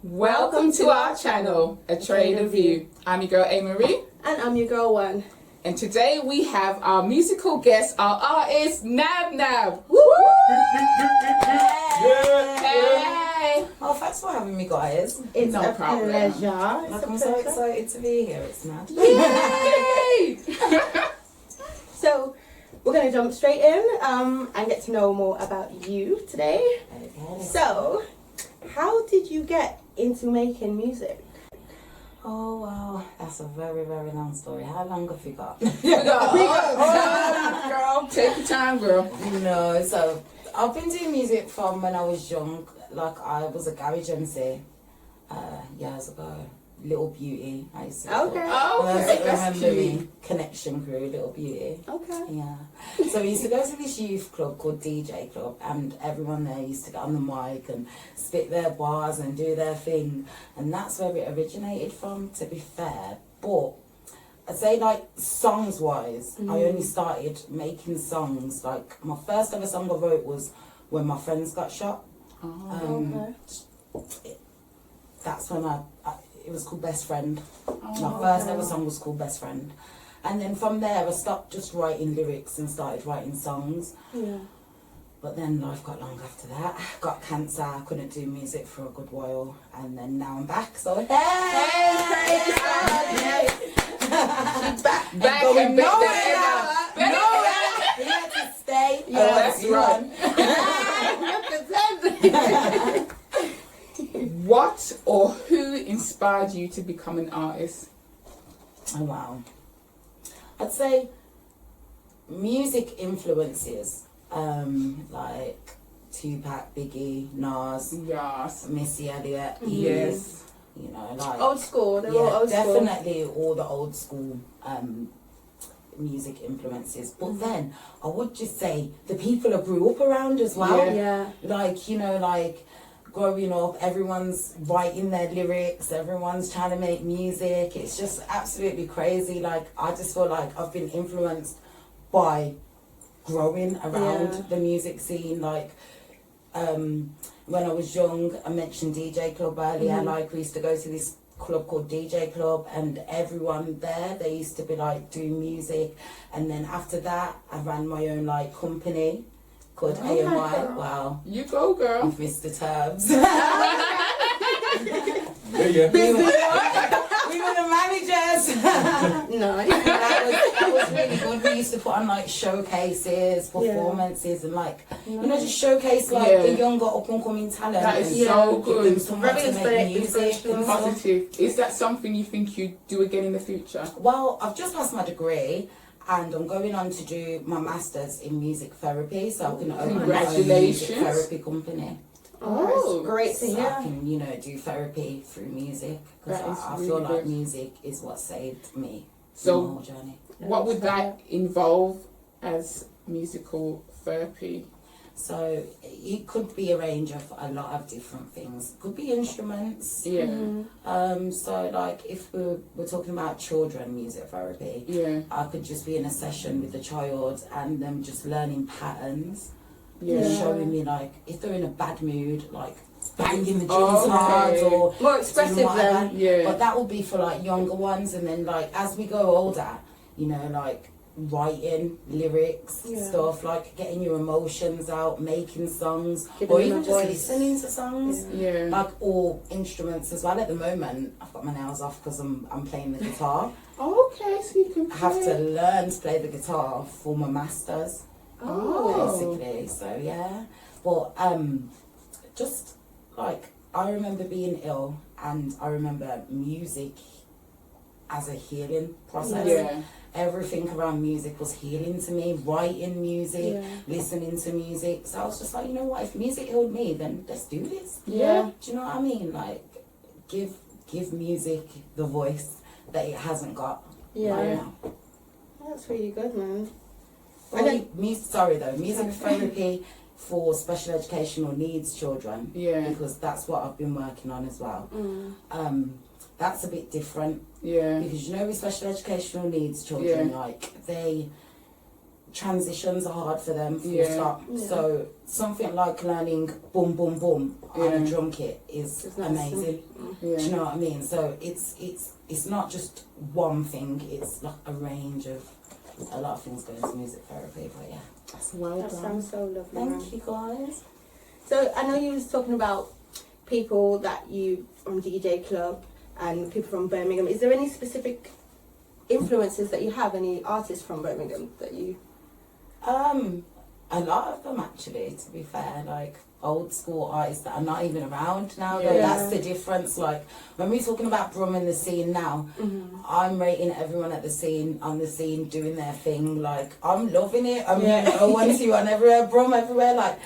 Welcome to our channel, A Trade of View. I'm your girl A. Marie. And I'm your girl One. And today we have our musical guest, our artist, Nav Nav. Woo! Hey! Oh, thanks for having me, guys. It's No a problem. pleasure. I'm so excited to be here. It's mad. Yay! So, we're going to jump straight in and get to know more about you today. Okay. So, how did you get into making music? Oh, wow. That's a very, very long story. How long have you got? Girl, take your time, girl. No, so I've been doing music from when I was young. Like, I was a garage MC years ago. Little Beauty, I used to Okay. Oh, okay, that's remember me. cute. Connection Crew, Little Beauty. Okay. Yeah. So we used to go to this youth club called DJ Club, and everyone there used to get on the mic and spit their bars and do their thing. And that's where it originated from, to be fair. But I'd say, like, songs-wise, I only started making songs. Like, my first ever song I wrote was When My Friends Got Shot. Okay. That's when it was called Best Friend. Oh, My first ever song was called Best Friend. And then from there, I stopped just writing lyrics and started writing songs. Yeah. But then life got long after that. Got cancer, I couldn't do music for a good while. And then now I'm back, so hey! Back And and going better. nowhere. Here to stay. Oh, that's right. What or who inspired you to become an artist? Oh, wow. I'd say music influences, like Tupac, Biggie, Nas, Yes. Missy Elliott, Yes. you know, like Old school. They're all old school. definitely all the old school music influences. But then I would just say the people I grew up around as well. Yeah. Like, you know, like growing up, everyone's writing their lyrics, everyone's trying to make music. It's just absolutely crazy. Like, I just feel like I've been influenced by growing around the music scene. Like, when I was young, I mentioned DJ Club earlier. Like, we used to go to this club called DJ Club, and everyone there, they used to be like doing music. And then after that, I ran my own like company called AMI. Wow. You go, girl. With Mr. Tubbs. Yeah. We were the managers. Nice. that was really good. We used to put on like showcases, performances, and like, you know, just showcase like the younger up and coming talent. That is and so give good. them someone to make music and stuff. Positive. Is that something you think you'd do again in the future? Well, I've just passed my degree. And I'm going on to do my master's in music therapy, so I can open my own music therapy company. Oh, great to So hear. I can, you know, do therapy through music, because That is I really feel like good. music is what saved me So- in my whole journey. What would that involve as musical therapy? So it could be a range of a lot of different things. Could be instruments. Yeah. So like if we're talking about children music therapy, Yeah. I could just be in a session with the child and them just learning patterns. Yeah. Showing me like if they're in a bad mood, like banging the drums Okay. hard or More expressive doing whatever. then. Yeah. But that will be for like younger ones, and then like as we go older, you know, like writing lyrics, stuff like getting your emotions out, making songs, Giving or them even a just voice. listening to songs. Yeah. Like all instruments as well. At the moment, I've got my nails off because I'm playing the guitar. Okay, so you can I have to play. learn to play the guitar for my masters. Oh. Basically, so yeah. But just like I remember being ill, and I remember music as a healing process. Yeah. Everything around music was healing to me. Writing music, listening to music. So I was just like, you know what? If music healed me, then let's do this. Yeah. Do you know what I mean? Like, give music the voice that it hasn't got right now. That's really good, man. Music therapy for special educational needs children. Yeah. Because that's what I've been working on as well. That's a bit different. Yeah. Because you know with special educational needs children, like transitions are hard for them, full Yeah. stop. Yeah. So something like learning boom, boom, boom on a Yeah. drum kit is It's nice. amazing. Do you Yeah. know what I mean? So it's not just one thing, it's like a range of a lot of things going to music therapy, but yeah. That's well That done. sounds so lovely. Thank you guys. So I know you was talking about people that you from DJ Club and people from Birmingham. Is there any specific influences that you have? Any artists from Birmingham that you? A lot of them actually, to be fair, like old school artists that are not even around now. Yeah. That's the difference. Like when we're talking about Brum and the scene now, I'm rating everyone at the scene, on the scene, doing their thing. Like I'm loving it. I mean, Yeah. one everywhere, Brum everywhere. Like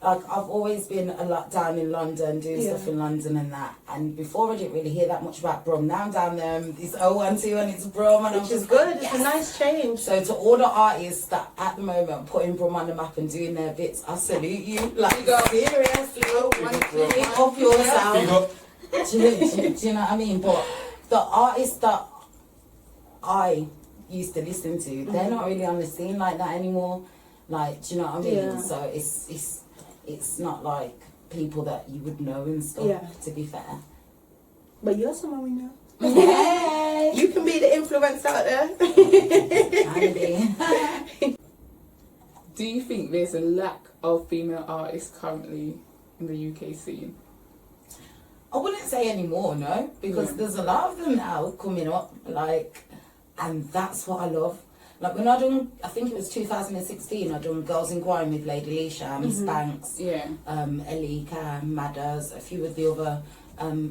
I've always been a lot down in London, doing Yeah. stuff in London and that. And before I didn't really hear that much about Brum. Now I'm down there, and it's 012 and it's Brum, and I'm Which is just good. like, It's yes. a nice change. So to all the artists that at the moment putting Brum on the map and doing their bits, I salute you. Like Big up. seriously, Big big up yourself. Big up. Do you know what I mean? But the artists that I used to listen to, they're not really on the scene like that anymore. Like, do you know what I mean? Yeah. So it's not like people that you would know and stuff. Yeah. To be fair. But you're someone we know. Hey. You can be the influence out there. Andy. Do you think there's a lack of female artists currently in the UK scene? I wouldn't say anymore, no, because Yeah. there's a lot of them now coming up, like, and that's what I love. Like when I done, I think it was 2016, I done Girls Inquiring with Lady Leisha, Miss Banks, Yeah. Elika, Madders, a few of the other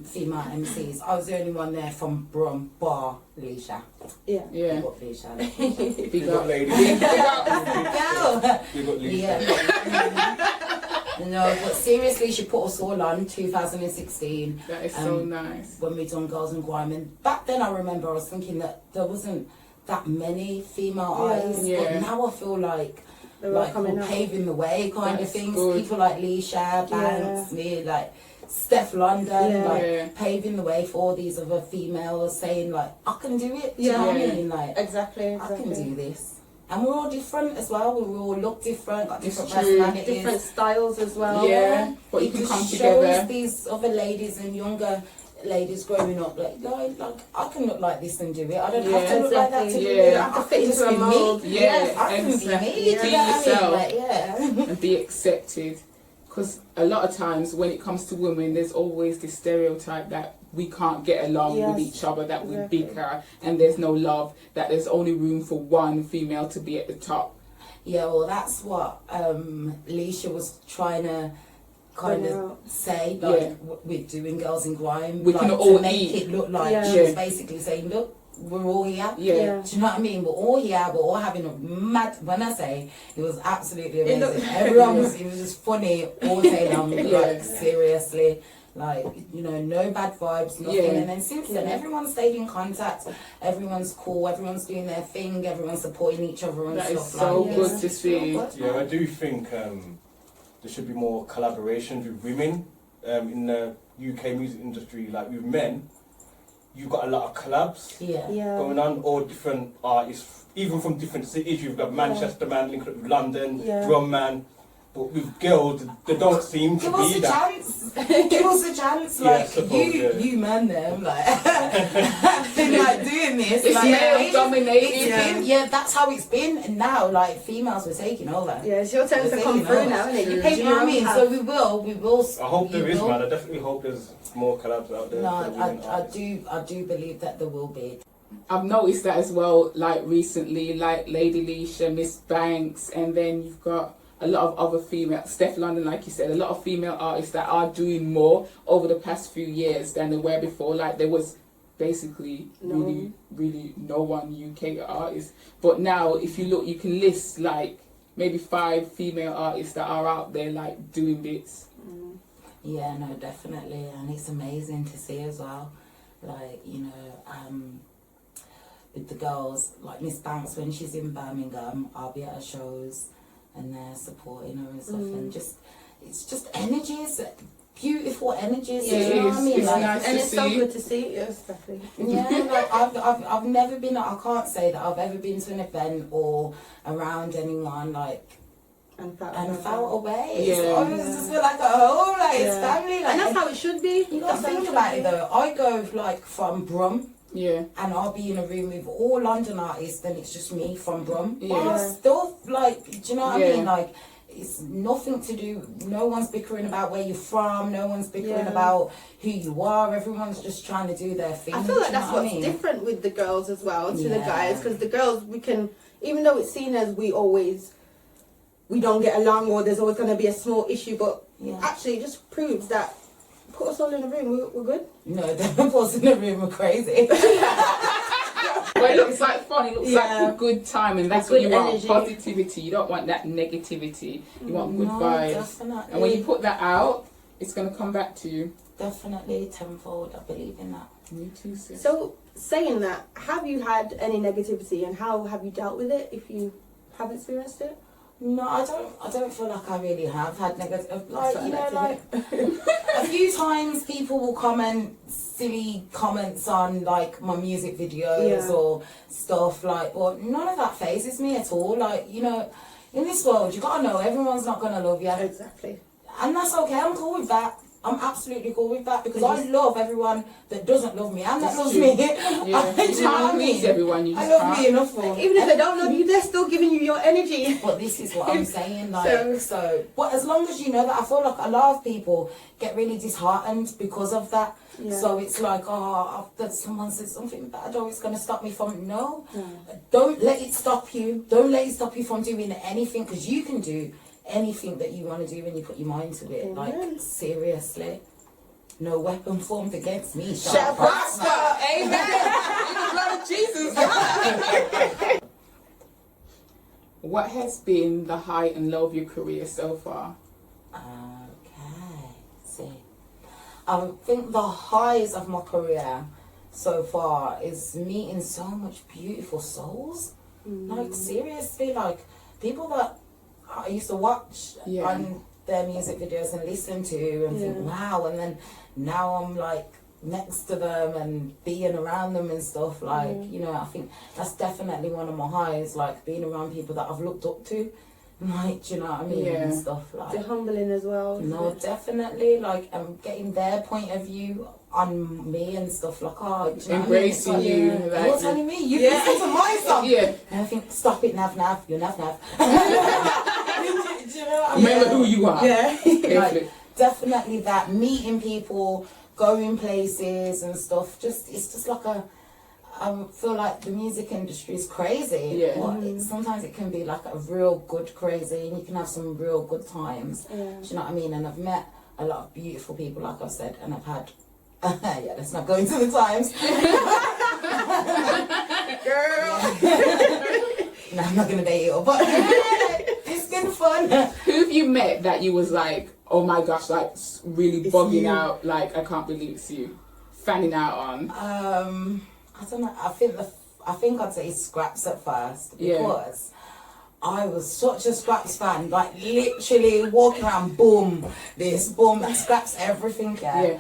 female MCs. I was the only one there from Brum, bar Leisha. Yeah. Yeah. Big up Leisha. Big Big up, up. lady. Big up. Girl. Big up, Lisa. Yeah. No, but seriously, she put us all on 2016. That is so nice. When we done Girls Inquiring. Back then I remember I was thinking that there wasn't that many female Yeah. artists, Yeah. but now I feel like They're all like coming we're up. paving the way kind That's of things. good. People like Leisha, Banks, me, like Steph London, Yeah. like Yeah. paving the way for all these other females saying like, I can do it. Do you Yeah. know what I Yeah. mean? Like Exactly. I can do this. And we're all different as well. We all look different, got different It's true. personalities. Different styles as well. Yeah. But you It can just come shows together. these other ladies and younger ladies growing up like I can look like this and do it. I don't have to Yeah. look like that to Exactly. do Yeah. it. You I have to can fit just into a be mold. me. Yeah, Yes, I can exactly. be me. Yeah. Do Be you know what I mean? yourself. Like, yeah. And be accepted. Because a lot of times when it comes to women, there's always this stereotype that we can't get along with Yes, each other, that we exactly. bicker, and there's no love, that there's only room for one female to be at the top. Yeah, well, that's what Leisha was trying to kind Bring of out. say. Like, Yeah. we're doing Girls Inquiring. We like, can to all make eat. it look like Yeah. she was Yeah. basically saying, look, we're all here. Yeah. Yeah. Do you know what I mean? We're all here. We're all having a mad. When I say it was absolutely It amazing. looked- Everyone was. It was just funny all day long. Yeah. Like seriously, like no bad vibes, nothing. Yeah. And then since then, Yeah. everyone stayed in contact. Everyone's cool. Everyone's doing their thing. Everyone's supporting each other and That is stuff so like good this. to see. Yeah, I do think there should be more collaborations with women in the UK music industry. Like with men, you've got a lot of collabs Yeah. Yeah. going on, or different artists, even from different cities. You've got Manchester man linked up with London, Yeah. Drum man. But with girls, they don't seem to Give us be a that. chance. Give us a chance. Yeah, I Like suppose, yeah. you man them like like doing this. It's like, male dominated. It's been, yeah, that's how it's been. And now like females were taking over. Yeah, it's your turn to They're come taking through over. now, isn't it? You Do paved you know your what I own mean? path. So we will. I hope there you is, will. man. I definitely hope there's more collabs out there. No, for women I artists. do believe that there will be. I've noticed that as well, like recently, like Lady Leisha, Miss Banks, and then you've got a lot of other female, Steph London, like you said, a lot of female artists that are doing more over the past few years than they were before. Like there was basically No. really no one UK artist. But now if you look, you can list like maybe 5 female artists that are out there like doing bits. Yeah, no, definitely, and it's amazing to see as well. Like with the girls, like Miss Banks, when she's in Birmingham, I'll be at her shows and they're supporting her and stuff, and just it's just energies beautiful energies. Yeah, you know what I mean? it's Like, nice And to it's so see. good to see. Yes, definitely. yeah, like I've never been. I can't say that I've ever been to an event or around anyone like And felt away. Yeah. So I just feel like at home, like it's family. Like, and that's how it should be. you gotta think about it though. I go like from Brum. Yeah. And I'll be in a room with all London artists, then it's just me from Brum. Yeah. But I still, like, do you know what I Yeah. mean? Like, it's nothing to do, no one's bickering about where you're from, no one's bickering Yeah. about who you are, everyone's just trying to do their thing. I feel do like you know that's what I what's mean? different with the girls as well to the Yeah. guys, because the girls, we can, even though it's seen as we don't get along or there's always going to be a small issue, but Yeah. actually it just proves that put us all in a room, we're good. No, the boys in the room are crazy. Well, it looks like fun. It looks Yeah. like a good time, and that's A what good you want. energy. Positivity. You don't want that negativity. You want good No, vibes. definitely. And when you put that out, it's gonna come back to you. Definitely tenfold, I believe in that. Me too, sis. So, saying that, have you had any negativity and how have you dealt with it if you have experienced it? No, I don't feel like I really have had negative, like, That's you what know, I like, a few times people will comment silly comments on, like, my music videos Yeah. or stuff, like, well, none of that phases me at all, like, you know, in this world, you gotta know everyone's not gonna love you, Exactly. and that's okay, I'm cool with that. I'm absolutely cool with that because I love everyone that doesn't love me and that That's loves true. me. Yeah. Do you know what I Can't please mean? everyone. You I just love can't. me enough for. Even if they don't love you, they're still giving you your energy. But this is what I'm saying, like, So- so, but as long as you know that, I feel like a lot of people get really disheartened because of that. Yeah. So it's like, oh, that someone said something bad, or it's going to stop me from, no. No. Don't let it stop you. Don't let it stop you from doing anything, because you can do anything that you want to do when you put your mind to it. Amen. Like, seriously. No weapon formed against me Shall Prosper. Amen. In the blood of Jesus. What has been the high and low of your career so far? Okay, see. I think the highs of my career so far is meeting so much beautiful souls. Like, seriously, like, people that I used to watch Yeah. on their music videos and listen to and think, Yeah. wow, and then now I'm like next to them and being around them and stuff, like, you know, I think that's definitely one of my highs, like being around people that I've looked up to, like, do you know what I mean, Yeah. and stuff like. They're humbling as well. No, definitely, like, getting their point of view on me and stuff, like, oh, do you know Embracing what I mean? you, It's like, like, you're telling me, you Yeah. listen to my song. Yeah. And I think, stop it, Nav Nav, you're Nav Nav. Do you know what I mean? Remember who you are. Yeah. Carefully. Like, definitely that, meeting people, going places and stuff, just, it's just like I feel like the music industry is crazy, Yeah. but sometimes it can be like a real good crazy, and you can have some real good times. Yeah. Do you know what I mean? And I've met a lot of beautiful people, like I've said, and I've had, yeah, let's not go into the times. Girl. No, I'm not going to date you, but it's been fun. Who have you met that you was like, oh my gosh, like really It's bugging you. out, like I can't believe it's you, fanning out on? I don't know, I think I'd say Scraps at first, Yeah. because I was such a Scraps fan, like literally walking around, boom, this, boom, that, Scraps, everything, Yeah.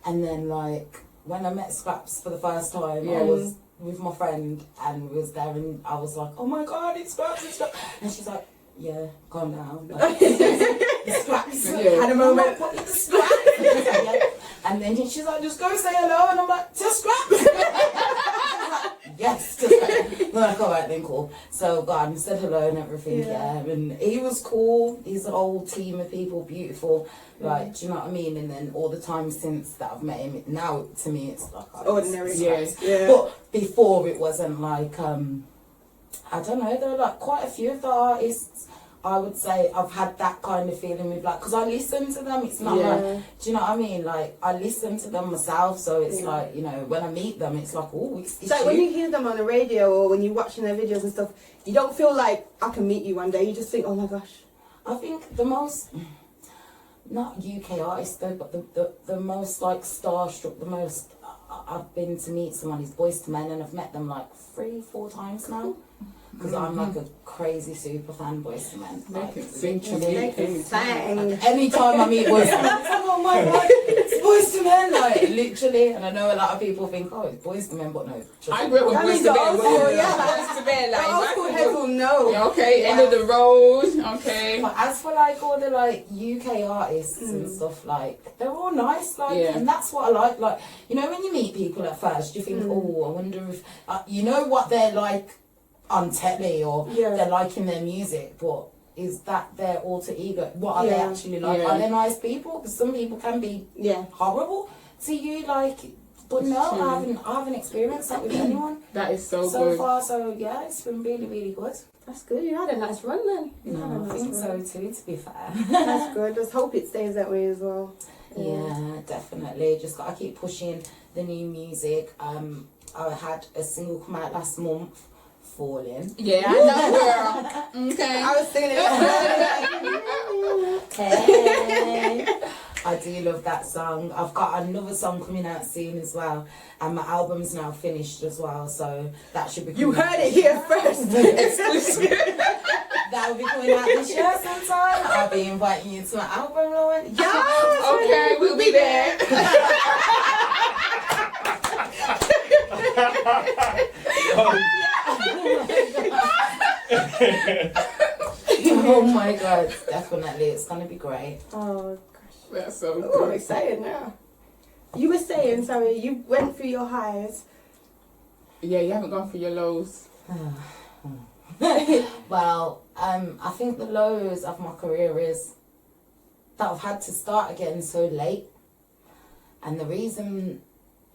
And then, like, when I met Scraps for the first time, Yeah. I was with my friend and we was there, and I was like, oh my god, it's Scraps, it's Scraps. And she's like, yeah, calm down. Like, it's Scraps. Yeah. Had a moment. I'm like, what is Scraps? Yeah. And then she's like, just go say hello. And I'm like, to Scraps. Yes, to Scraps. I'm like, all right then, cool. So God, and said hello and everything, Yeah. And he was cool. He's a whole team of people, beautiful. Like, do you know what I mean? And then all the time since that I've met him, now to me it's like, oh, it's Ordinary. Scraps. Yeah. But before it wasn't like, I don't know, there were like quite a few of the artists, I would say I've had that kind of feeling with, like, because I listen to them, it's not Yeah. like, do you know what I mean? Like, I listen to them myself, so it's Yeah. like, you know, when I meet them, it's like, oh, it's So like when you hear them on the radio or when you're watching their videos and stuff, you don't feel like I can meet you one day. You just think, oh my gosh. I think the most, not UK artists though, but the most like starstruck, the most I've been to meet someone is Boys to Men, and I've met them like 3-4 times now. because I'm like a crazy super fan Boyz II Men. Make Like, it sing to literally, me. Make it sang. anytime I meet Boyz II Men, it's like, oh my god, it's Boyz II Men, like literally. And I know a lot of people think, oh, it's Boyz II Men, but no. I grew up with I mean, Boyz the II Men. old school, yeah. Boyz II Men, like, Old school heads will know. yeah, okay, end of the road, okay. But as for like all the like UK artists and stuff, like they're all nice, like, Yeah. and that's what I like. Like, you know, when you meet people at first, you think, oh, I wonder if you know what they're like on telly or they're like in their music, but is that their alter ego? What are they actually like? Yeah. Are they nice people? Because some people can be horrible to you, like. But no, True. I haven't experienced that with anyone That is so so good. far. So yeah, it's been really, really good. That's good. You had a nice run then. You had a No, I nice think so run. too. To be fair. That's good. Let's hope it stays that way as well. Yeah, definitely. Just gotta keep pushing the new music. I had a single come out last month, Falling. Yeah, I know, girl. Okay. I was singing it. Hey. I do love that song. I've got another song coming out soon as well, and my album's now finished as well, so that should be You coming heard out. it here first. Exclusive. That will be coming out this year sometime. I'll be inviting you to my album launch. Yeah. Okay, we'll be there. Oh my god, definitely. It's gonna be great. Oh, That's so oh, I'm good. excited now. You were saying, sorry, you went through your highs. Yeah, you haven't gone for your lows. Well, I think the lows of my career is that I've had to start again so late. And the reason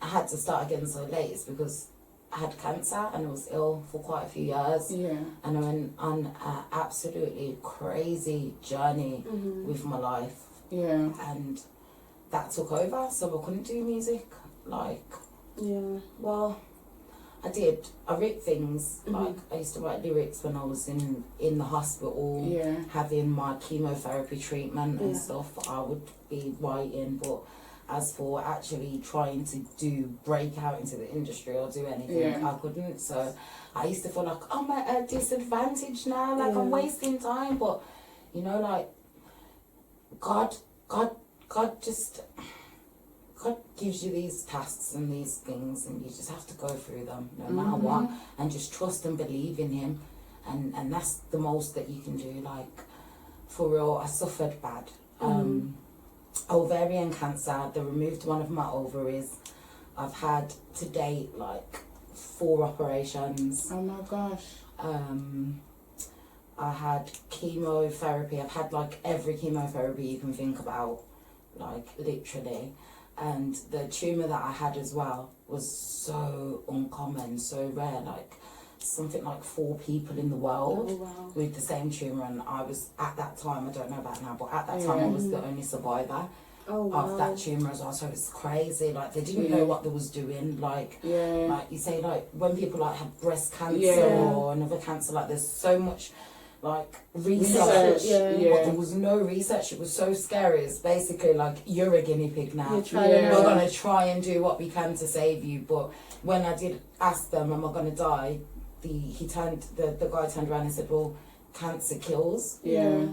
I had to start again so late is because I had cancer and I was ill for quite a few years. Yeah. And I went on an absolutely crazy journey with my life. Yeah. And that took over, so I couldn't do music. Like, well, I did. I wrote things, like I used to write lyrics when I was in the hospital, Yeah. having my chemotherapy treatment and stuff. I would be writing, but as for actually trying to break out into the industry or do anything, I couldn't. So I used to feel like, oh, I'm at a disadvantage now, like I'm wasting time. But, you know, like, God gives you these tasks and these things, and you just have to go through them no matter what, and just trust and believe in Him, and that's the most that you can do. Like, for real, I suffered bad. Ovarian cancer. They removed one of my ovaries. I've had to date like 4 operations. Oh my gosh. I had chemotherapy. I've had like every chemotherapy you can think about, like literally. And the tumour that I had as well was so uncommon, so rare. Like something like 4 people in the world with the same tumour, and I was at that time, I don't know about now, but at that time I was the only survivor of that tumour as well. So it's crazy. Like they didn't know what they was doing. Like like you say, like when people like have breast cancer or another cancer, like there's so much like research, but there was no research. It was so scary. It's basically like you're a guinea pig now. We're gonna try and do what we can to save you. But when I did ask them, am I gonna die? The guy turned around and said, well, cancer kills. You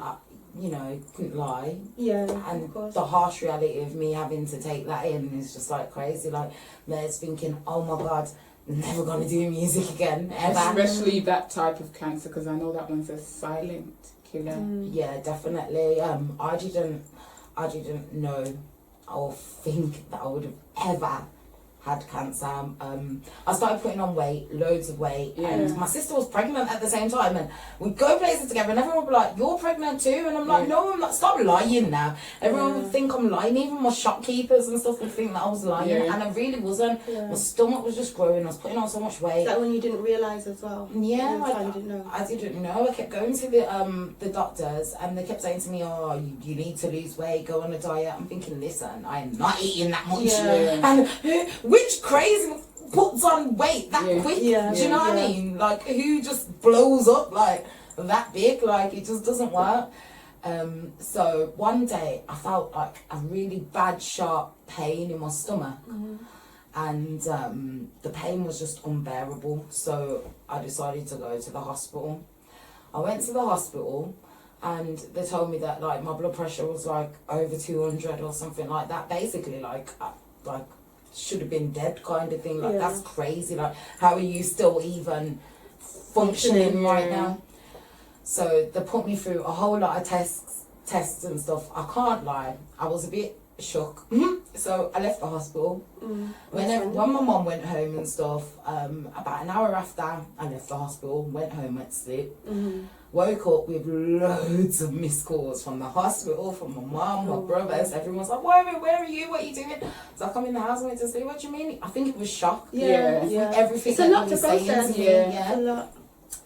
know, couldn't lie. And the harsh reality of me having to take that in is just like crazy. Like there's thinking, oh my God, never gonna do music again ever. Especially that type of cancer, because I know that one's a silent killer. Yeah, definitely. I didn't know or think that I would have ever had cancer. I started putting on weight, loads of weight, and my sister was pregnant at the same time, and we'd go places together and everyone would be like, you're pregnant too? And I'm like, no, I'm not. Stop lying now. Everyone would think I'm lying. Even my shopkeepers and stuff would think that I was lying, and I really wasn't. My stomach was just growing. I was putting on so much weight. Is that when you didn't realise as well? Yeah, I didn't know. I didn't know. I kept going to the doctors, and they kept saying to me, oh, you need to lose weight, go on a diet. I'm thinking, listen, I am not eating that much. And which crazy puts on weight that quick? Do you know what I mean? Like, who just blows up like that big? Like, it just doesn't work. So one day I felt like a really bad sharp pain in my stomach, and the pain was just unbearable. So I decided to go to the hospital. I went to the hospital, and they told me that like my blood pressure was like over 200 or something like that. Basically, like should have been dead kind of thing. Like that's crazy. Like how are you still even functioning right now? So they put me through a whole lot of tests and stuff. I can't lie, I was a bit shook. So I left the hospital. When my mum went home and stuff, about an hour after I left the hospital, went home, went to sleep, woke up with loads of missed calls from the hospital, from my mum, my brothers. Everyone's like, where are you? What are you doing? So I come in the house and went to sleep. What do you mean? I think it was shock. Everything it's a lot to process. Yeah. A lot.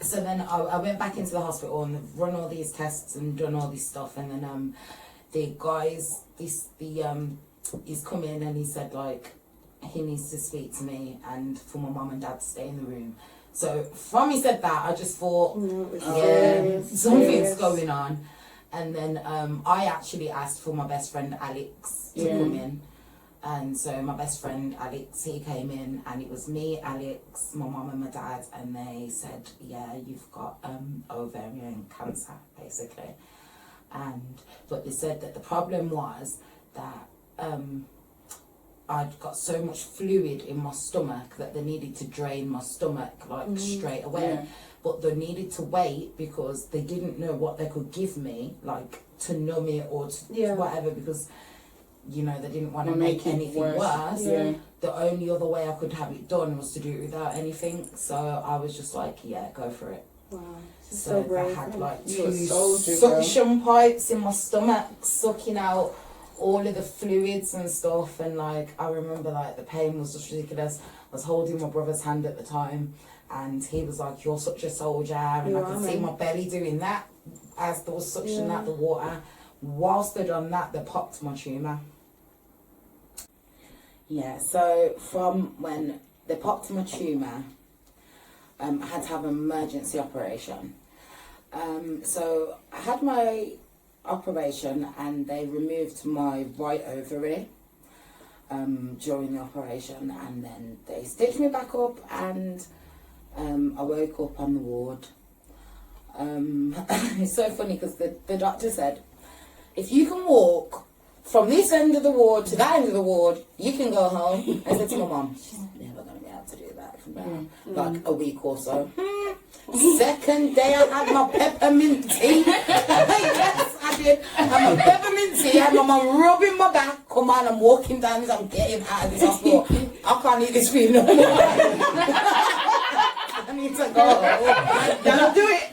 So then I went back into the hospital and run all these tests and done all this stuff, and then the guys, he's come in and he said like he needs to speak to me and for my mum and dad to stay in the room. So from he said that, I just thought, something's going on. And then I actually asked for my best friend Alex to come in. And so my best friend Alex, he came in, and it was me, Alex, my mum and my dad, and they said, yeah, you've got ovarian cancer, basically. But they said that the problem was that I'd got so much fluid in my stomach that they needed to drain my stomach like straight away. But they needed to wait because they didn't know what they could give me, like to numb it or to whatever, because you know they didn't want to make anything worse. The only other way I could have it done was to do it without anything. So I was just like, yeah, go for it. Wow. So I had like 2 suction pipes in my stomach sucking out all of the fluids and stuff, and like I remember like the pain was just ridiculous. I was holding my brother's hand at the time, and he was like, you're such a soldier, and I could see my belly doing that as they was suctioning out the water. Whilst they'd done that, they popped my tumour. Yeah, so from when they popped my tumour, I had to have an emergency operation. So I had my operation and they removed my right ovary during the operation, and then they stitched me back up, and I woke up on the ward. It's so funny because the doctor said, if you can walk from this end of the ward to that end of the ward, you can go home. I said to my mum, she's never going to be able to do that for now. Like a week or so. Second day I had my peppermint tea. Yes, I did. I had my peppermint tea. I had my mum rubbing my back. Come on, I'm walking down this. I'm getting out of this hospital. I can't eat this food no more. I need to go. Don't do it.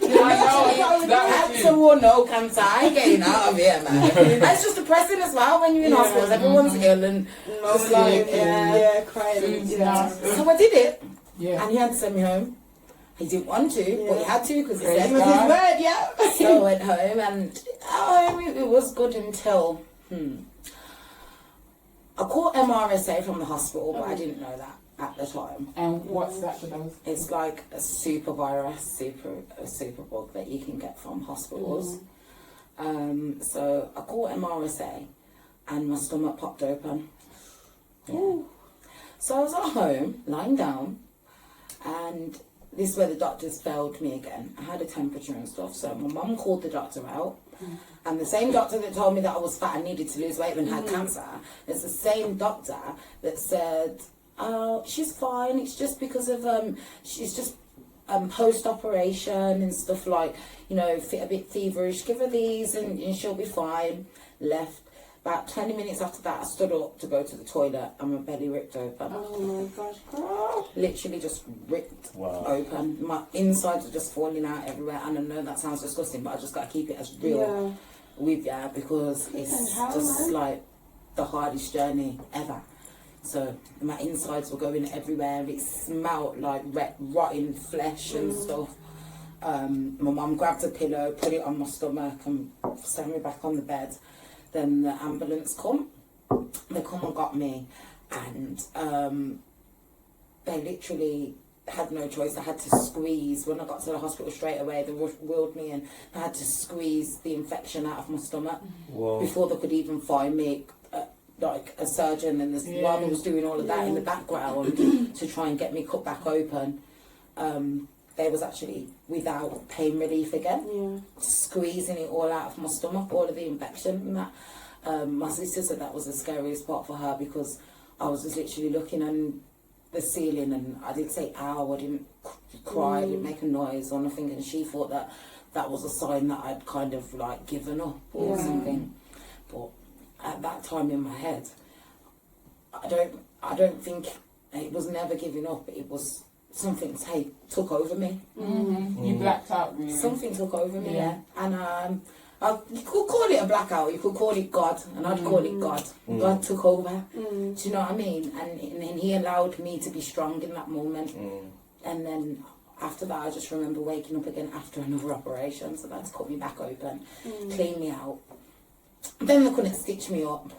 Cancer or no cancer, I ain't getting out of here, man. It's just depressing as well when you're in hospitals. Everyone's ill and just like crying. So I did it, and he had to send me home. He didn't want to, but he had to because he said it was his word. So I went home, and it was good until I caught MRSA from the hospital, but I didn't know that at the time. And what's that for those? It's like a super virus, a super bug that you can get from hospitals. So I caught MRSA and my stomach popped open. So I was at home, lying down, and this is where the doctors failed me again. I had a temperature and stuff, so my mum called the doctor out. And the same doctor that told me that I was fat and needed to lose weight and had cancer, it's the same doctor that said, oh, she's fine, it's just because of she's just post-operation and stuff, like, you know, a bit feverish, give her these and she'll be fine. Left. About 20 minutes after that, I stood up to go to the toilet and my belly ripped open. Oh my gosh. Literally just ripped open. My insides are just falling out everywhere, and I know that sounds disgusting, but I just got to keep it as real with you, because it's just like the hardest journey ever. So my insides were going everywhere. It smelled like rotting flesh and stuff. My mum grabbed a pillow, put it on my stomach and set me back on the bed. Then the ambulance come. They come and got me, and they literally had no choice. I had to squeeze. When I got to the hospital straight away, they wheeled me and I had to squeeze the infection out of my stomach before they could even find me. like a surgeon, and this mum was doing all of that in the background to try and get me cut back open. They was actually without pain relief again, squeezing it all out of my stomach, all of the infection and that. My sister said that was the scariest part for her, because I was just literally looking on the ceiling, and I didn't say ow, I didn't cry, I didn't make a noise or nothing, and she thought that that was a sign that I'd kind of like given up or something. But at that time in my head, I don't think it was never giving up. It was something took over me. You blacked out, really. Something took over me, and you could call it a blackout, you could call it God, and I'd call it God. God took over. Do you know what I mean? And he allowed me to be strong in that moment. And then after that, I just remember waking up again after another operation, so that's cut me back open, cleaned me out. Then they couldn't stitch me up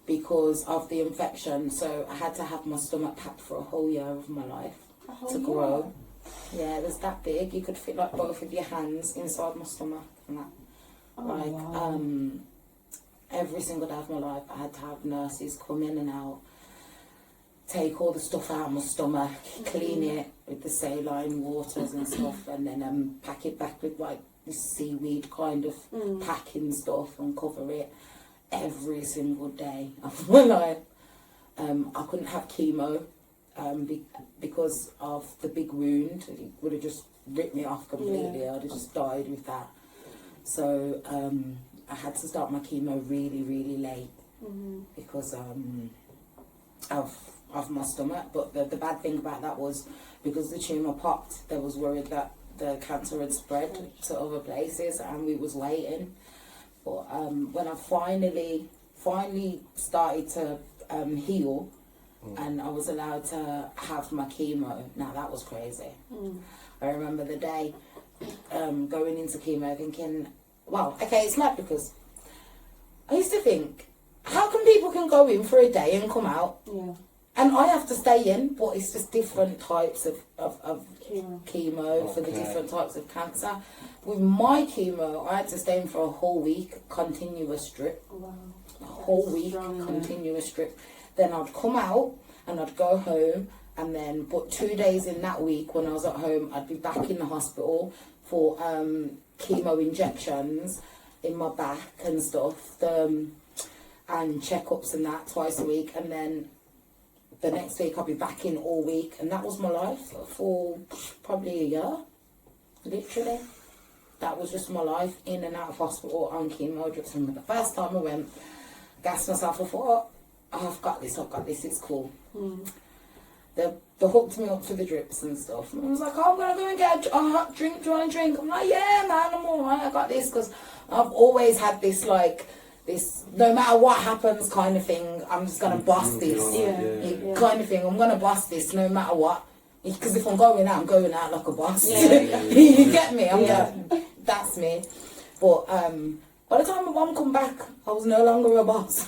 because of the infection, so I had to have my stomach packed for a whole year of my life to grow. Yeah, it was that big. You could fit like both of your hands inside my stomach and that. Every single day of my life, I had to have nurses come in and out, take all the stuff out of my stomach, clean it with the saline waters and stuff, and then pack it back with like this seaweed kind of packing stuff and cover it every single day of my life. I couldn't have chemo because of the big wound. It would have just ripped me off completely. I'd have just died with that. So I had to start my chemo really, really late because of my stomach. But the bad thing about that was, because the tumour popped, they was worried that the cancer had spread to other places, and we was waiting. But when I finally started to heal, and I was allowed to have my chemo, now that was crazy. I remember the day going into chemo thinking, wow, okay, it's mad, because I used to think, how come people can go in for a day and come out? And I have to stay in, but it's just different types of chemo for the different types of cancer. With my chemo, I had to stay in for a whole week, continuous drip. A whole week, continuous drip. Then I'd come out and I'd go home, and then, but 2 days in that week when I was at home, I'd be back in the hospital for chemo injections in my back and stuff, and checkups and that twice a week, and then the next week I'll be back in all week, and that was my life for probably a year, literally. That was just my life, in and out of hospital on chemo drips. And the first time I went, gassed myself, I thought, oh, I've got this, it's cool. They hooked me up to the drips and stuff. And I was like, oh, I'm going to go and get a hot drink, do you want a drink? I'm like, yeah, man, I'm alright, I got this, because I've always had this, like, this, no matter what happens kind of thing, I'm just going to bust this kind of thing. I'm going to bust this no matter what. Because if I'm going out like a boss. You get me? That's me. But by the time my mum come back, I was no longer a boss.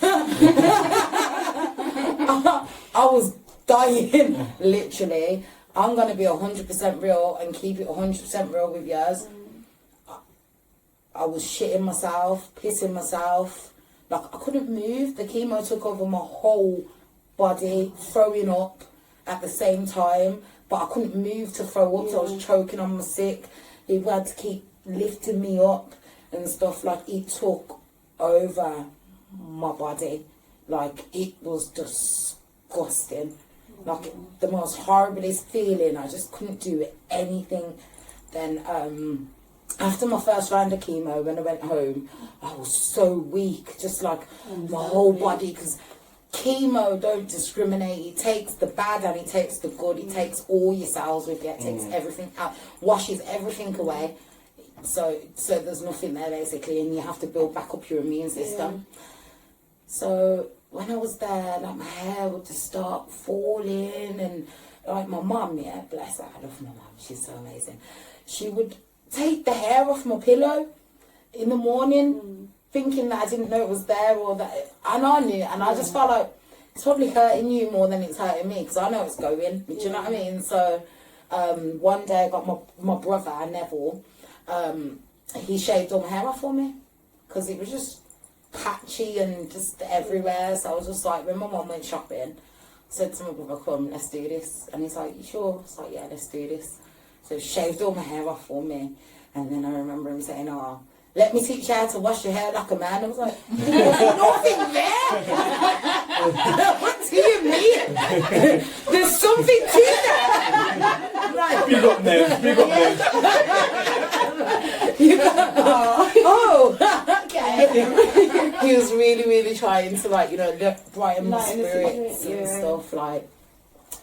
I was dying, literally. I'm going to be 100% real and keep it 100% real with yours. I was shitting myself, pissing myself. Like, I couldn't move. The chemo took over my whole body, throwing up at the same time. But I couldn't move to throw up, so I was choking on my sick. People had to keep lifting me up and stuff. Like, it took over my body. Like, it was disgusting. Like, the most horriblest feeling. I just couldn't do anything. Then, after my first round of chemo, when I went home, I was so weak, just like my whole body, because chemo don't discriminate. It takes the bad and it takes the good. It takes all your cells with it. It takes everything out, washes everything away. So there's nothing there basically, and you have to build back up your immune system. So when I was there, like, my hair would just start falling, and like my mum, bless her, I love my mum. She's so amazing. She would take the hair off my pillow in the morning, thinking that I didn't know it was there, or that, and I knew, and I just felt like it's probably hurting you more than it's hurting me, because I know it's going. Do you know what I mean? So one day I got my brother Neville. He shaved all my hair off for me, because it was just patchy and just everywhere. So I was just like, when my mum went shopping, I said to my brother, come, let's do this. And he's like, you sure? I was like, yeah, let's do this. So he shaved all my hair off for me. And then I remember him saying, oh, let me teach you how to wash your hair like a man. I was like, there's nothing there. What do you mean? There's something to that. Like, Big up there, big up there. oh, okay. He was really, really trying to, like, you know, brighten my Lighten the spirits spirit, and yeah. stuff. Like,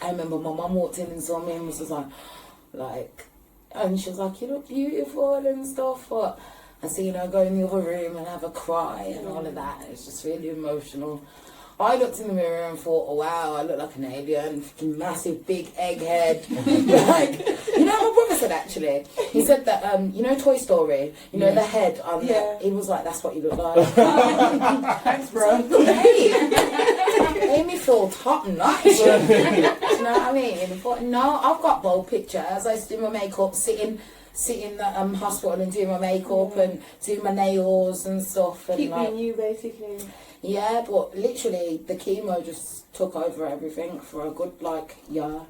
I remember my mum walked in and saw me and was just like, and she was like, you look beautiful and stuff. But I seen her go in the other room and have a cry and all of that. It's just really emotional. I looked in the mirror and thought, oh wow, I look like an alien, massive big egghead. Like, you know what my brother said actually? He said that, you know Toy Story, you know the head on Yeah. he was like, that's what you look like. Thanks, bro. Hey, made me feel top notch. Do you know what I mean? I thought, no, I've got bold pictures. I used to do my makeup, sit in the hospital and do my makeup and do my nails and stuff. And Keep like, being you, basically. yeah, but literally the chemo just took over everything for a good year,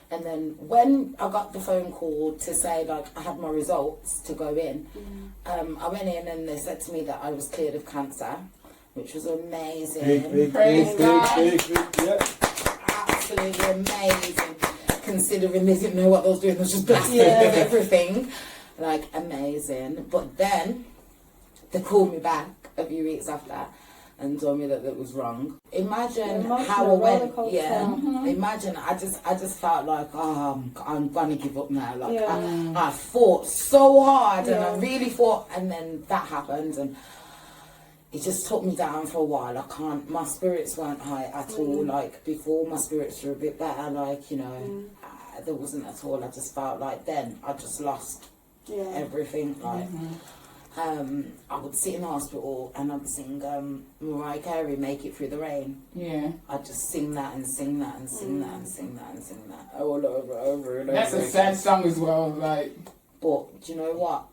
and then when I got the phone call to say I had my results to go in, I went in and they said to me that I was cleared of cancer, which was amazing. Big, Praise God. yeah. Absolutely amazing. Considering they didn't know what I was doing, I was just blasted Yeah. with everything, amazing. But then they called me back a few weeks after and told me that it was wrong. Imagine how I went. rollercoaster. Yeah. Imagine. I just felt like, oh, I'm gonna give up now. Like I fought so hard, and I really fought, and then that happened, and it just took me down for a while. I can't. My spirits weren't high at all. Like before, my spirits were a bit better. Like there wasn't at all. I just felt like then I just lost everything. Like. I would sit in the hospital and I'd sing Mariah Carey, Make It Through the Rain. Yeah. I'd just sing that and sing that and sing that and sing that and sing that all over and That's over. a sad song as well, like. But do you know what?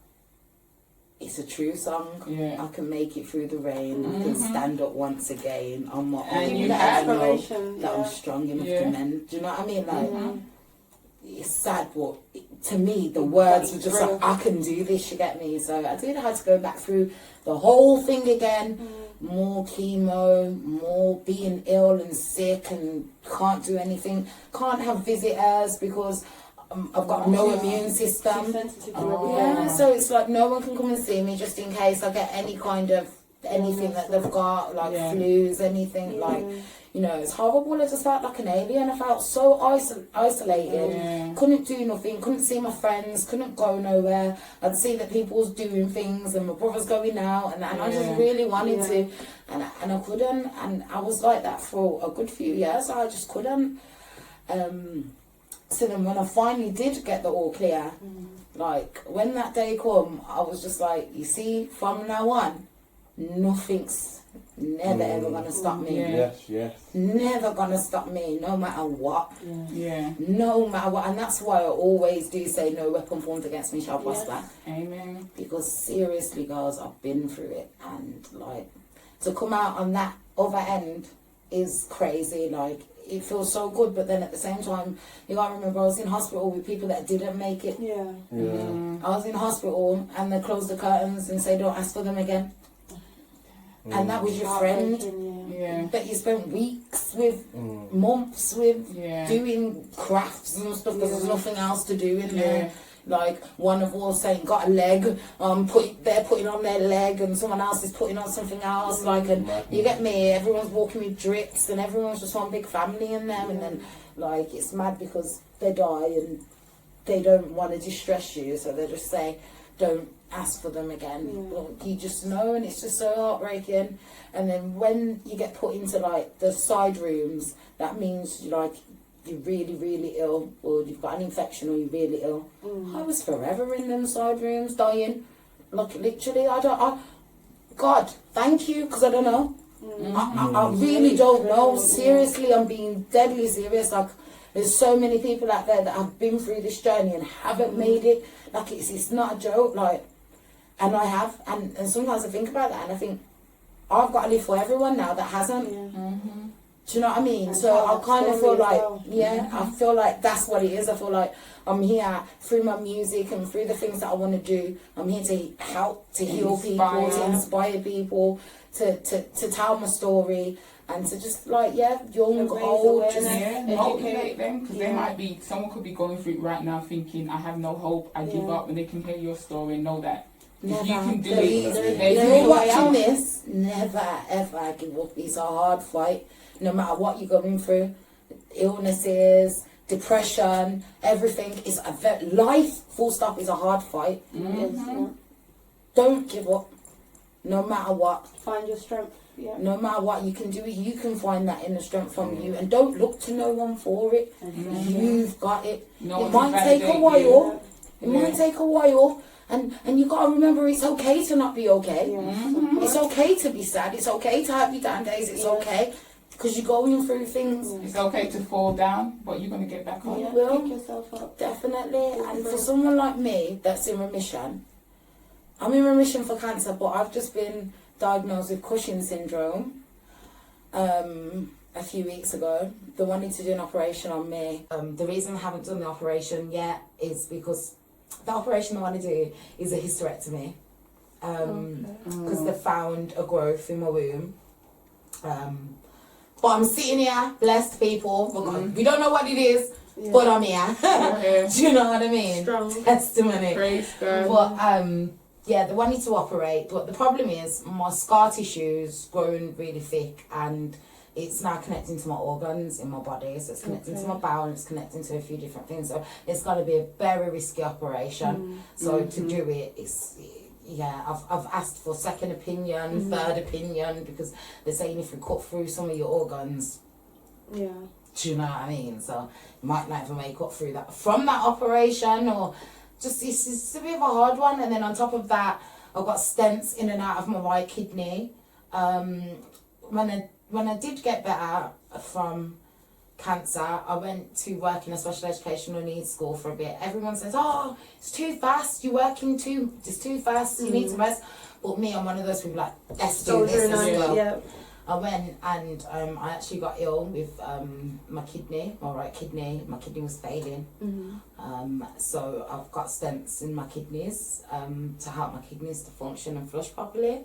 It's a true song. Yeah. I can make it through the rain. I can stand up once again on my own. And you I have know inspiration, that I'm strong enough to mend. Do you know what I mean? Like, it's sad, but to me, the words were just like, I can do this, you get me? So I did have to go back through the whole thing again. More chemo, more being ill and sick and can't do anything. Can't have visitors because I've got no immune system. Sensitive to Yeah, so it's like no one can come and see me just in case I get any kind of anything that they've got, like flus, anything like, you know, it's horrible. I just felt like an alien. I felt so isolated. Couldn't do nothing, couldn't see my friends, couldn't go nowhere. I'd see that people was doing things and my brother's going out and I just really wanted to and I couldn't, and I was like that for a good few years. I just couldn't. So then when I finally did get the all clear, like when that day come, I was just like, you see, from now on, nothing's never ever gonna stop me. Yes. Never gonna stop me, no matter what. No matter what. And that's why I always do say no weapon formed against me shall prosper. Amen. Because seriously, girls, I've been through it, and like to come out on that other end is crazy. Like it feels so good, but then at the same time, you gotta remember I was in hospital with people that didn't make it. I was in hospital and they closed the curtains and say don't ask for them again. And that was your friend that you spent weeks with, months with, doing crafts and stuff because there's nothing else to do in there. Like one of us saying got a leg, they're putting on their leg and someone else is putting on something else. Like, and you get me, everyone's walking with drips and everyone's just one big family in them. And then like it's mad because they die and they don't want to distress you, so they just say don't ask for them again. But you just know, and it's just so heartbreaking. And then when you get put into like the side rooms, that means like you're really, really ill, or you've got an infection, or you're really ill. I was forever in them side rooms, dying. Like literally, God, thank you, because I don't know. I really don't know. Seriously, I'm being deadly serious. Like, there's so many people out there that have been through this journey and haven't made it. Like, it's not a joke. Like, and I have, and sometimes I think about that, and I think, I've got to live for everyone now that hasn't. Yeah. Mm-hmm. Do you know what I mean? And So tell I that kind of story feel as like, well. yeah, I feel like that's what it is. I feel like I'm here through my music and through the things that I want to do. I'm here to help, to heal people, to inspire people, to tell my story, and to just like, yeah, young, And raise old, just awareness. Yeah, motivate them, because they Yeah. might be, someone could be going through it right now thinking, I have no hope, I give Yeah. up, and they can hear your story and know that if never. you can do Please, it, if there's you're no way watching out. this, never ever give up. It's a hard fight, no matter what you're going through. Illnesses, depression, everything is life. Full stop is a hard fight. Yes, yeah. Don't give up, no matter what. Find your strength. Yeah. No matter what, you can do it. You can find that inner strength from you, and don't look to no one for it. You've got it. No It one might can take a validate while. you. It might take a while, and you gotta remember it's okay to not be okay. Yeah. It's okay to be sad. It's okay to have your down days. It's okay because you're going through things. It's okay to fall down, but you're going to get back up. Yeah. Will. Pick yourself up. Definitely. And for someone like me that's in remission, I'm in remission for cancer, but I've just been diagnosed with Cushing's syndrome a few weeks ago. They wanted to do an operation on me. The reason I haven't done the operation yet is because the operation I want to do is a hysterectomy. Because they found a growth in my womb. But I'm sitting here, blessed people. We don't know what it is, Yeah. but I'm here. Yeah. Do you know what I mean? Strong. Testimony. Praise God. But yeah, they wanted to operate, but the problem is my scar tissue's grown really thick, and it's now connecting to my organs in my body. So it's connecting to my bowel, and it's connecting to a few different things. So it's got to be a very risky operation. So to do it, it's I've asked for second opinion, third opinion, because they're saying if you cut through some of your organs, Yeah. do you know what I mean? So you might not even make up through that from that operation, or just it's a bit of a hard one. And then on top of that, I've got stents in and out of my right kidney. When I did get better from cancer, I went to work in a special educational needs school for a bit. Everyone says, "Oh, it's too fast. You're working it's too fast. You need to rest." But me, I'm one of those people like, let's do this as well. Yeah. I went and I actually got ill with my kidney, my right kidney. My kidney was failing. So I've got stents in my kidneys to help my kidneys to function and flush properly.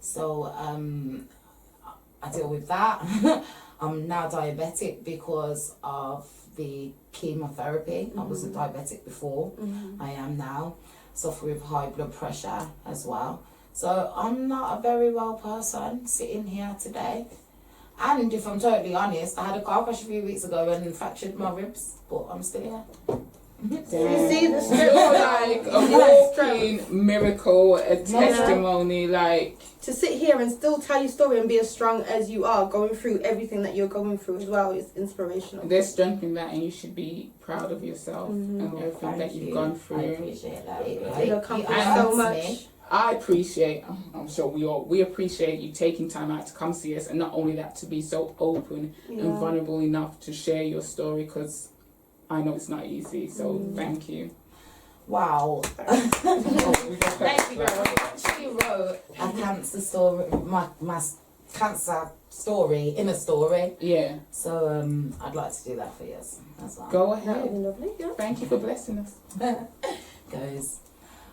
So I deal with that. I'm now diabetic because of the chemotherapy. I wasn't diabetic before. I am now. Suffer with high blood pressure as well. So I'm not a very well person sitting here today. And if I'm totally honest, I had a car crash a few weeks ago and fractured my ribs, but I'm still here. You see the You're like a walking miracle, a testimony, like to sit here and still tell your story and be as strong as you are, going through everything that you're going through as well, is inspirational. there's strength in that, and you should be proud of yourself and everything that you've gone I through. appreciate that. You accomplished and so me. much. I appreciate, I'm sure we appreciate you taking time out to come see us, and not only that, to be so open and vulnerable enough to share your story, because I know it's not easy. So thank you. Wow. Thank you, girl. I actually wrote a cancer story, my cancer story in a story. Yeah. So I'd like to do that for you as well. Go That would ahead. be lovely. Yeah. Thank you for blessing us. Goes.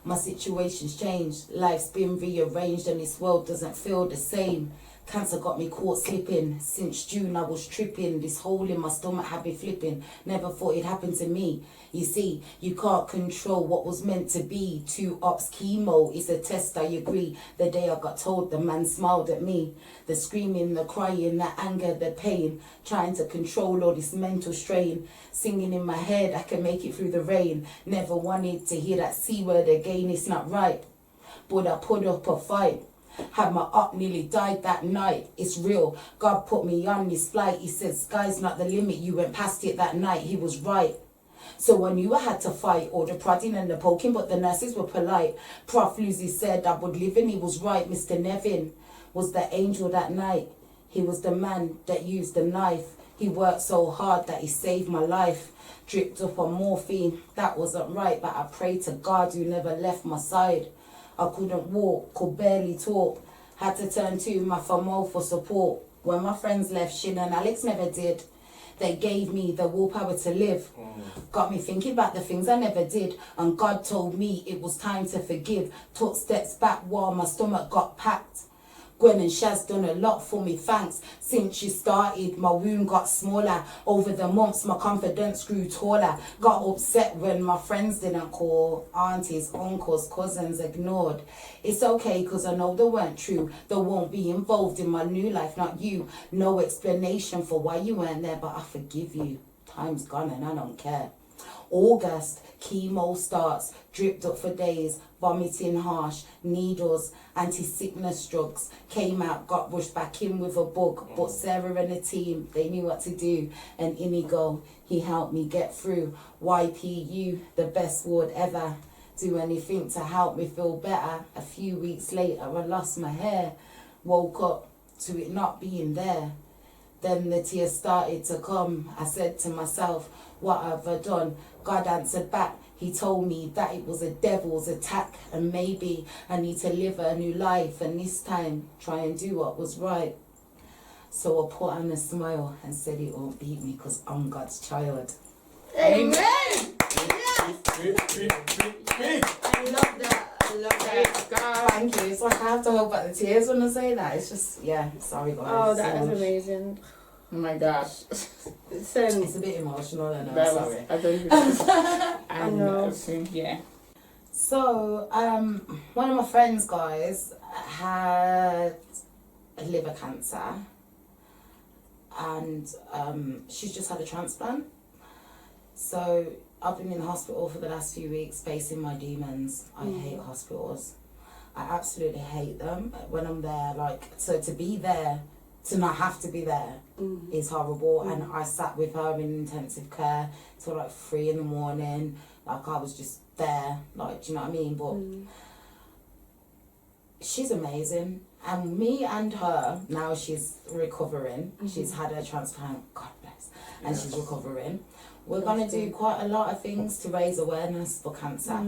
My situation's changed. Life's been rearranged and this world doesn't feel the same. Cancer got me caught slipping. Since June I was tripping. This hole in my stomach had me flipping. Never thought it happened to me. You see, you can't control what was meant to be. 2 ops chemo is a test, I agree. The day I got told, the man smiled at me. The screaming, the crying, the anger, the pain. Trying to control all this mental strain. Singing in my head, I can make it through the rain. Never wanted to hear that C word again, it's not right. But I put up a fight. Had my up, nearly died that night. It's real. God put me on this flight. He said, sky's not the limit. You went past it that night. He was right. So I knew I had to fight all the prodding and the poking, but the nurses were polite. Prof. Lucy said I would live, and he was right. Mr. Nevin was the angel that night. He was the man that used the knife. He worked so hard that he saved my life. Dripped up on morphine. That wasn't right, but I prayed to God who never left my side. I couldn't walk, could barely talk. Had to turn to my FOMO for support. When my friends left, Shin and Alex never did. They gave me the willpower to live. Got me thinking about the things I never did. And God told me it was time to forgive. Took steps back while my stomach got packed. Gwen and Shaz done a lot for me, thanks. Since she started, my wound got smaller. Over the months, my confidence grew taller. Got upset when my friends didn't call. Aunties, uncles, cousins ignored. It's okay, cause I know they weren't true. They won't be involved in my new life, not you. No explanation for why you weren't there, but I forgive you. Time's gone and I don't care. August, chemo starts, dripped up for days, vomiting harsh, needles, anti-sickness drugs, came out, got rushed back in with a bug, but Sarah and the team, they knew what to do, and Inigo, he helped me get through. YPU, the best ward ever, do anything to help me feel better. A few weeks later, I lost my hair, woke up to it not being there. Then the tears started to come. I said to myself, what have I done? God answered back. He told me that it was a devil's attack and maybe I need to live a new life and this time try and do what was right. So I put on a smile and said it won't beat me because I'm God's child. Amen. Yes. I love that. I love that. Thank you. It's like I have to hold back the tears when I say that. It's just, yeah, sorry guys. Oh, that is amazing. Oh my gosh. It's a bit emotional and I'm That sorry. was, I don't even know. I know. Yeah. So, one of my friends, guys, had liver cancer and she's just had a transplant. So I've been in hospital for the last few weeks facing my demons. I hate hospitals. I absolutely hate them when I'm there. Like, so to be there, to not have to be there is horrible. And I sat with her in intensive care till like 3 a.m. Like I was just there, like, do you know what I mean? But she's amazing. And me and her, now she's recovering. She's had a transplant, God bless, and she's recovering. We're going to do quite a lot of things to raise awareness for cancer.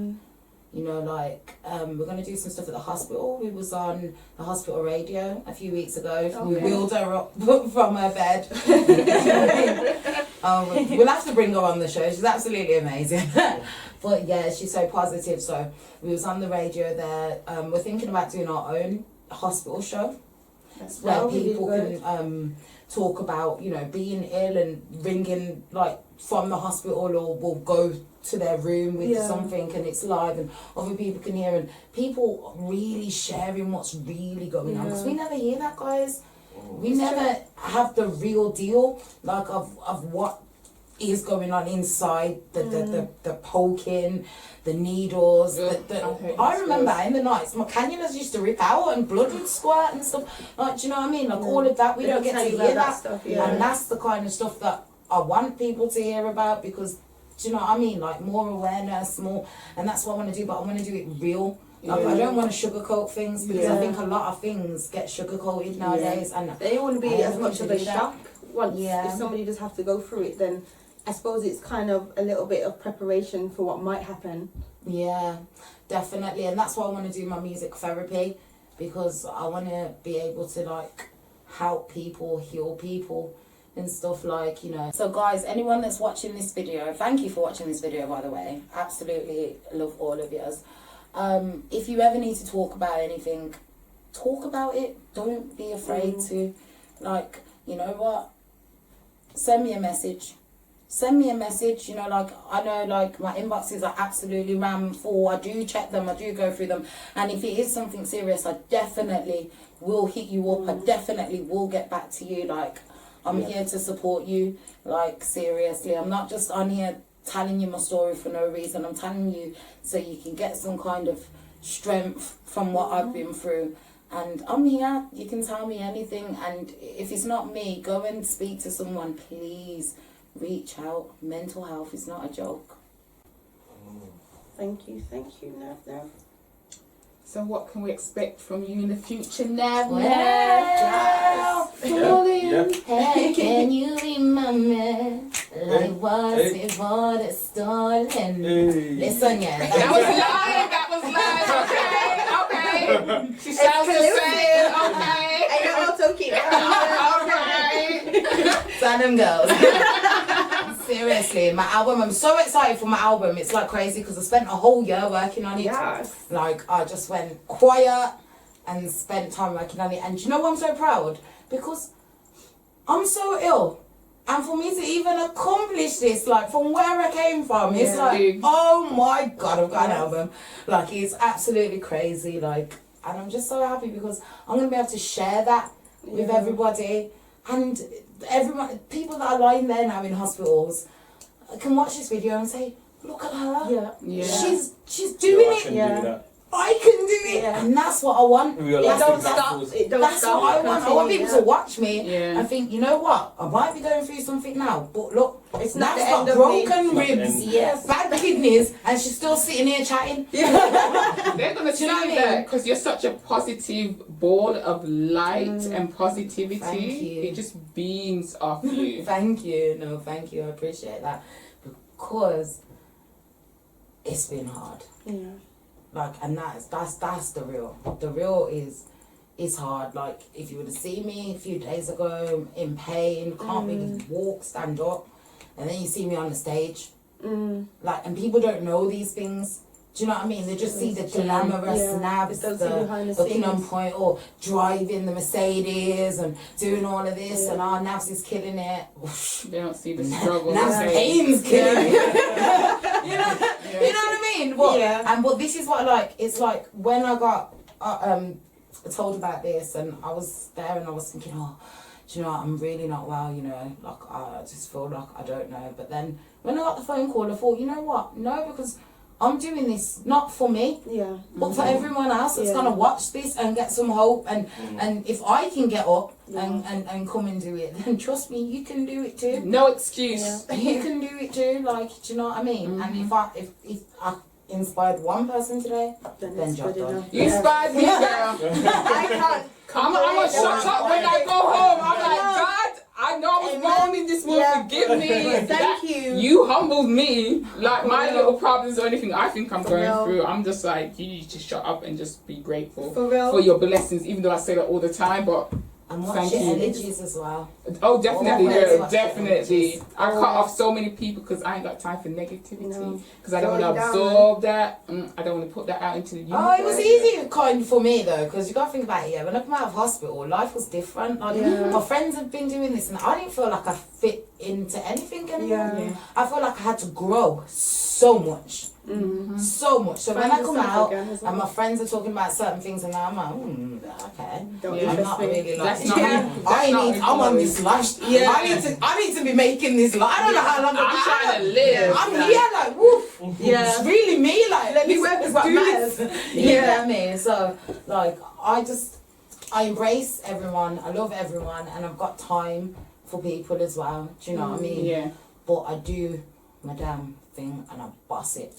You know, like, we're going to do some stuff at the hospital. We was on the hospital radio a few weeks ago. Okay. We wheeled her up from her bed. We'll have to bring her on the show. She's absolutely amazing. But yeah, she's so positive. So we was on the radio there. We're thinking about doing our own hospital show. Where people can talk about, you know, being ill and ringing like from the hospital, or will go to their room with something and it's live and other people can hear, and people really sharing what's really going on, because we never hear that, guys. We never have the real deal, like of what is going on inside the poking, the needles. I remember in the nights my cannulas used to rip out and blood would squirt and stuff. Like, do you know what I mean? Like all of that, we don't get to hear that stuff. And that's the kind of stuff that I want people to hear about, because do you know what I mean? Like more awareness, more, and that's what I want to do. But I want to do it real. Like, I don't want to sugarcoat things, because I think a lot of things get sugarcoated nowadays, and they wouldn't be as much of a shock once if somebody just have to go through it. Then I suppose it's kind of a little bit of preparation for what might happen. Yeah, definitely, and that's why I want to do my music therapy, because I want to be able to like help people, heal people and stuff, like, you know. So guys, anyone that's watching this video, thank you for watching this video, by the way. Absolutely love all of yours. If you ever need to talk about anything, talk about it. Don't be afraid to, like, you know what, send me a message. Send me a message, you know, like, I know, like, my inboxes are absolutely rammed full. I do check them, I do go through them. And if it is something serious, I definitely will hit you up. I definitely will get back to you. Like, I'm here to support you, like, seriously. I'm not just on here telling you my story for no reason. I'm telling you so you can get some kind of strength from what I've been through. And I'm here. You can tell me anything. And if it's not me, go and speak to someone, please. Reach out. Mental health is not a joke. Thank you, Nav Nav. So what can we expect from you in the future, Nav? Hey, can you remember like was before the storm? Listen, yeah. That was live. Okay. Okay. She sounds the same. Okay. And you're also cute. All right. Sign them girls. Seriously, my album, I'm so excited for my album. It's like crazy because I spent a whole year working on it. Yes. Like, I just went quiet and spent time working on it. And do you know what I'm so proud? Because I'm so ill. And for me to even accomplish this, like, from where I came from, it's Yeah. like, oh my God, I've got an album. Like, it's absolutely crazy. Like, and I'm just so happy because I'm going to be able to share that with everybody. And everyone, people that are lying there now in hospitals can watch this video and say, look at her. Yeah. Yeah. She's doing I it. can Yeah. do that. I can do it. Yeah. And that's what I want. Real It life don't examples. stop. It don't That's stop. what I want. I want people to watch me Yeah. and think, you know what? I might be going through something now, but look, It's not Nav's the got end of broken It's not the ribs, end. Yes. bad kidneys, and she's still sitting here chatting. They're gonna see you know what I mean? that because you're such a positive ball of light and positivity. Thank you. It just beams off you. Thank you. No, thank you. I appreciate that because it's been hard. Yeah. Like, and that's the real. The real is hard. Like, if you were to see me a few days ago in pain, can't really walk, stand up, and then you see me on the stage, like, and people don't know these things. Do you know what I mean? They just see the glamorous Yeah. snaps, They don't see behind the looking on scenes. point, or driving the Mercedes and doing all of this, and our Navs is killing it. They don't see the struggle. Nav's They- pain's killing it. You know what I mean? But, Yeah. but this is what I like. It's like when I got told about this, and I was there and I was thinking, oh, do you know what? I'm really not well, you know, like I just feel like I don't know. But then when I got the phone call, I thought, you know what? No, because I'm doing this not for me, Yeah. but for everyone else that's Yeah. gonna watch this and get some hope. And if I can get up and come and do it, then trust me, you can do it too. No excuse. Yeah. You can do it too. Like, do you know what I mean? And if I inspired one person today, Then then it's job good done. enough. You inspired me, girl. I can't. I'm gonna shut up when I go home. I'm like, God, I know I was wrong in this world. Yeah. Forgive me. Thank you. You humbled me. Like my little problems or anything I think I'm going real. through. I'm just like, you need to shut up and just be grateful For real. for your blessings. Even though I say that all the time, but And watch Thank your you. energies as well. oh, definitely, Always girl, watch your definitely. energies. I cut off so many people because I ain't got time for negativity. No. Because I don't Slow want to it absorb that. I don't want to put that out into the universe. Oh, it was easy kind for me though, because you got to think about it. Yeah, when I come out of hospital, life was different. Like, my friends have been doing this, and I didn't feel like I fit into anything anymore. Yeah. I felt like I had to grow so much. So much. So when I Find come yourself out again as well. and my friends are talking about certain things, and I'm like, okay. Don't Yeah. I'm interest not me. really like. That's not me. I'm on this life. Yeah. I need to be making this life. I don't know how long I'm trying to live. I'm here like woof. Yeah. It's really me. Like Let me this work is with what do matters. this. You know what I mean? So like I embrace everyone. I love everyone, and I've got time for people as well. Do you know what I mean? Yeah. But I do my damn thing and I boss it.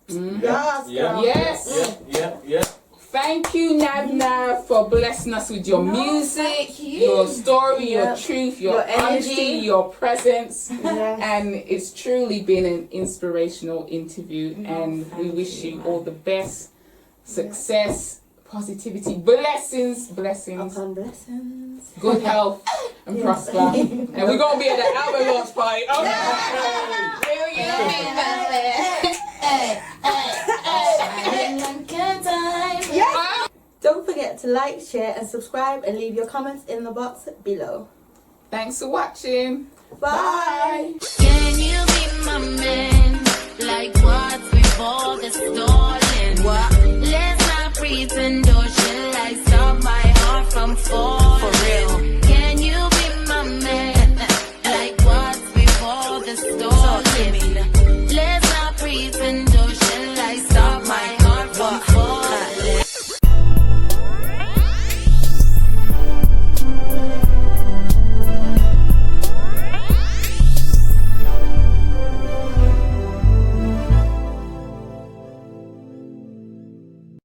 Yes, Yeah. girl. Yes. Yeah. Thank you, Nav Nav, for blessing us with your music, thank you. your story, Yeah. your truth, your, Your honesty, energy. your presence. Yes. And it's truly been an inspirational interview. And we thank wish you, you man. all the best, success, positivity, blessings, Upon blessings. good health, and prosper. And we're going to be at the album launch party. Don't forget to like, share, and subscribe, and leave your comments in the box below. Thanks for watching. Bye. Can you be my man?